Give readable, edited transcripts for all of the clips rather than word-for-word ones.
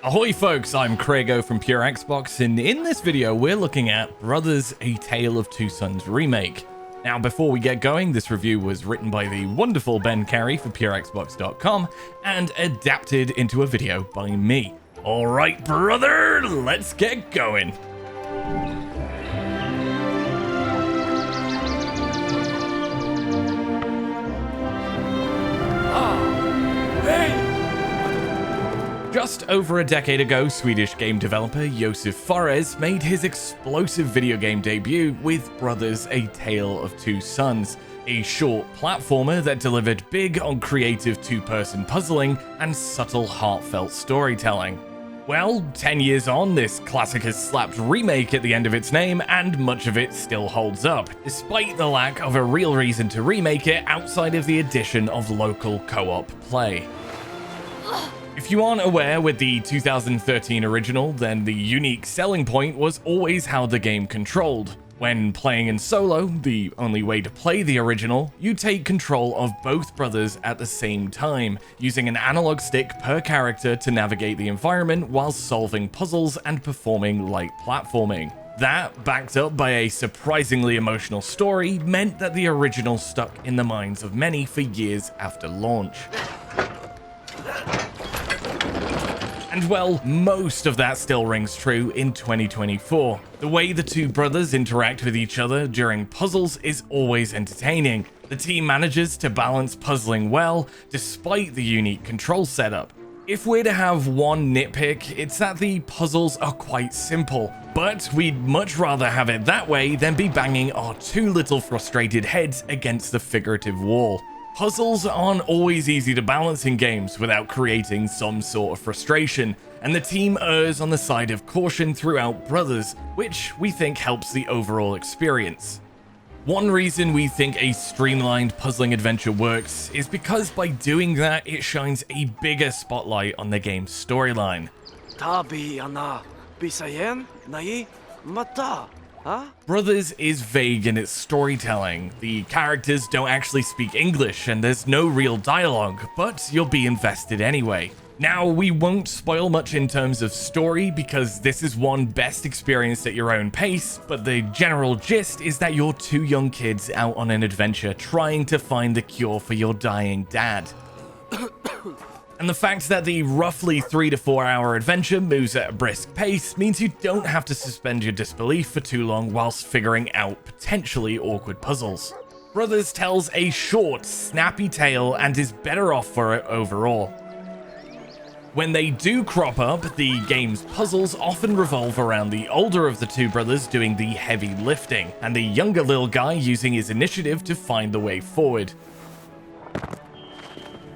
Ahoy folks, I'm Craigo from Pure Xbox, and in this video we're looking at Brothers A Tale of Two Sons Remake. Now before we get going, this review was written by the wonderful Ben Carey for PureXbox.com and adapted into a video by me. Alright brother, let's get going! Just over a decade ago, Swedish game developer Josef Fores made his explosive video game debut with Brothers A Tale of Two Sons, a short platformer that delivered big on creative two-person puzzling and subtle heartfelt storytelling. Well, 10 years on, this classic has slapped remake at the end of its name, and much of it still holds up, despite the lack of a real reason to remake it outside of the addition of local co-op play. If you aren't aware with the 2013 original, then the unique selling point was always how the game controlled. When playing in solo, the only way to play the original, you take control of both brothers at the same time, using an analog stick per character to navigate the environment while solving puzzles and performing light platforming. That, backed up by a surprisingly emotional story, meant that the original stuck in the minds of many for years after launch. And well, most of that still rings true in 2024. The way the two brothers interact with each other during puzzles is always entertaining. The team manages to balance puzzling well, despite the unique control setup. If we're to have one nitpick, it's that the puzzles are quite simple, but we'd much rather have it that way than be banging our two little frustrated heads against the figurative wall. Puzzles aren't always easy to balance in games without creating some sort of frustration, and the team errs on the side of caution throughout Brothers, which we think helps the overall experience. One reason we think a streamlined puzzling adventure works is because by doing that, it shines a bigger spotlight on the game's storyline. Brothers is vague in its storytelling. The characters don't actually speak English and there's no real dialogue, but you'll be invested anyway. Now, we won't spoil much in terms of story because this is one best experienced at your own pace, but the general gist is that you're two young kids out on an adventure trying to find the cure for your dying dad. And the fact that the roughly 3 to 4 hour adventure moves at a brisk pace means you don't have to suspend your disbelief for too long whilst figuring out potentially awkward puzzles. Brothers tells a short, snappy tale and is better off for it overall. When they do crop up, the game's puzzles often revolve around the older of the two brothers doing the heavy lifting, and the younger little guy using his initiative to find the way forward.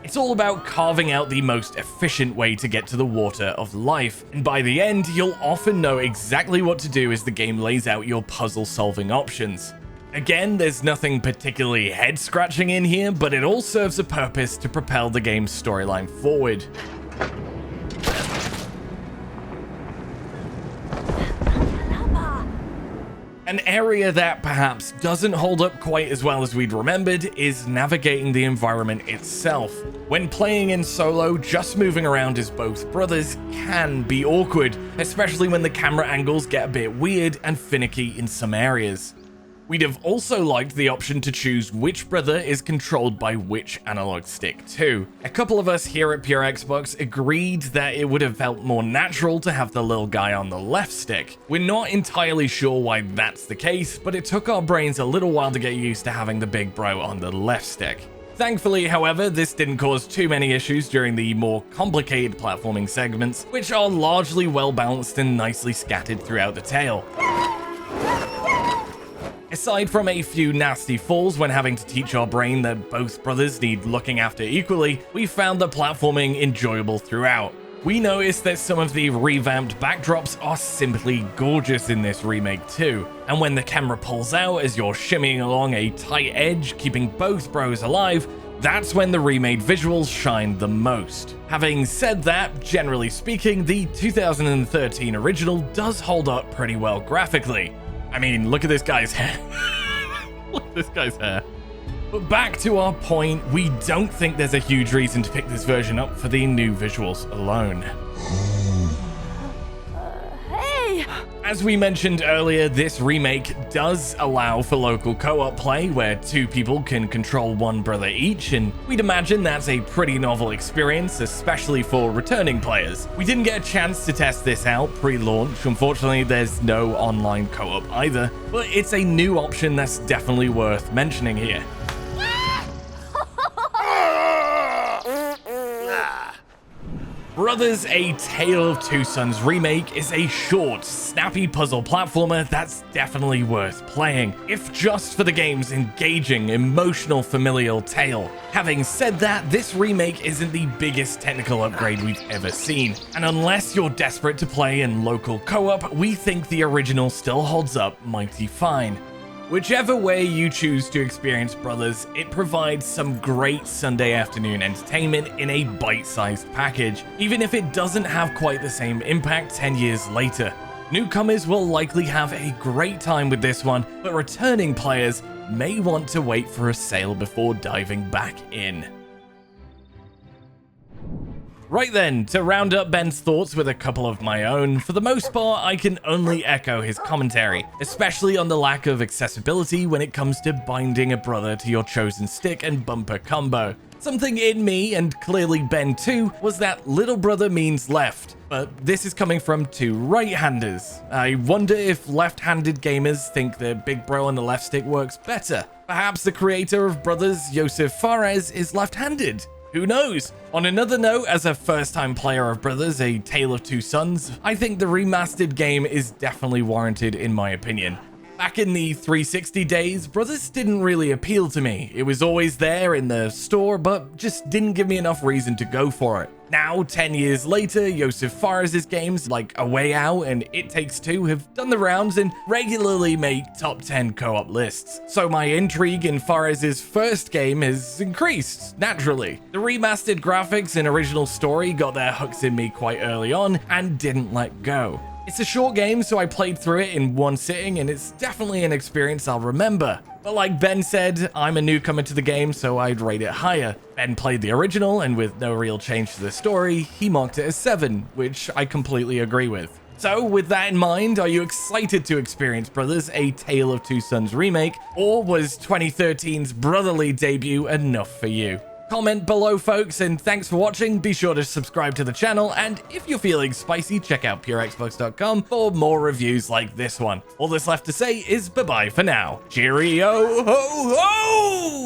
It's all about carving out the most efficient way to get to the water of life, and by the end, you'll often know exactly what to do as the game lays out your puzzle-solving options. Again, there's nothing particularly head-scratching in here, but it all serves a purpose to propel the game's storyline forward. An area that perhaps doesn't hold up quite as well as we'd remembered is navigating the environment itself. When playing in solo, just moving around as both brothers can be awkward, especially when the camera angles get a bit weird and finicky in some areas. We'd have also liked the option to choose which brother is controlled by which analog stick too. A couple of us here at Pure Xbox agreed that it would have felt more natural to have the little guy on the left stick. We're not entirely sure why that's the case, but it took our brains a little while to get used to having the big bro on the left stick. Thankfully, however, this didn't cause too many issues during the more complicated platforming segments, which are largely well balanced and nicely scattered throughout the tale. Aside from a few nasty falls when having to teach our brain that both brothers need looking after equally, we found the platforming enjoyable throughout. We noticed that some of the revamped backdrops are simply gorgeous in this remake too, and when the camera pulls out as you're shimmying along a tight edge, keeping both bros alive, that's when the remade visuals shine the most. Having said that, generally speaking, the 2013 original does hold up pretty well graphically. I mean, look at this guy's hair. Look at this guy's hair. But back to our point, we don't think there's a huge reason to pick this version up for the new visuals alone. As we mentioned earlier, this remake does allow for local co-op play where 2 people can control 1 brother each, and we'd imagine that's a pretty novel experience, especially for returning players. We didn't get a chance to test this out pre-launch, unfortunately there's no online co-op either, but it's a new option that's definitely worth mentioning here. Brothers: A Tale of Two Sons Remake is a short, snappy puzzle platformer that's definitely worth playing, if just for the game's engaging, emotional, familial tale. Having said that, this remake isn't the biggest technical upgrade we've ever seen, and unless you're desperate to play in local co-op, we think the original still holds up mighty fine. Whichever way you choose to experience Brothers, it provides some great Sunday afternoon entertainment in a bite-sized package, even if it doesn't have quite the same impact 10 years later. Newcomers will likely have a great time with this one, but returning players may want to wait for a sale before diving back in. Right then, to round up Ben's thoughts with a couple of my own, for the most part I can only echo his commentary, especially on the lack of accessibility when it comes to binding a brother to your chosen stick and bumper combo. Something in me, and clearly Ben too, was that little brother means left, but this is coming from 2 right-handers. I wonder if left-handed gamers think the big bro on the left stick works better. Perhaps the creator of Brothers, Josef Fores, is left-handed. Who knows? On another note, as a first-time player of Brothers: A Tale of Two Sons, I think the remastered game is definitely warranted in my opinion. Back in the 360 days, Brothers didn't really appeal to me. It was always there in the store, but just didn't give me enough reason to go for it. Now, 10 years later, Josef Fores' games like A Way Out and It Takes Two have done the rounds and regularly make top 10 co-op lists. So my intrigue in Fores' first game has increased, naturally. The remastered graphics and original story got their hooks in me quite early on and didn't let go. It's a short game, so I played through it in one sitting, and it's definitely an experience I'll remember. But like Ben said, I'm a newcomer to the game, so I'd rate it higher. Ben played the original, and with no real change to the story, he marked it as 7, which I completely agree with. So with that in mind, are you excited to experience Brothers: A Tale of Two Sons Remake, or was 2013's brotherly debut enough for you? Comment below, folks, and thanks for watching. Be sure to subscribe to the channel, and if you're feeling spicy, check out purexbox.com for more reviews like this one. All that's left to say is bye-bye for now. Cheerio, ho ho!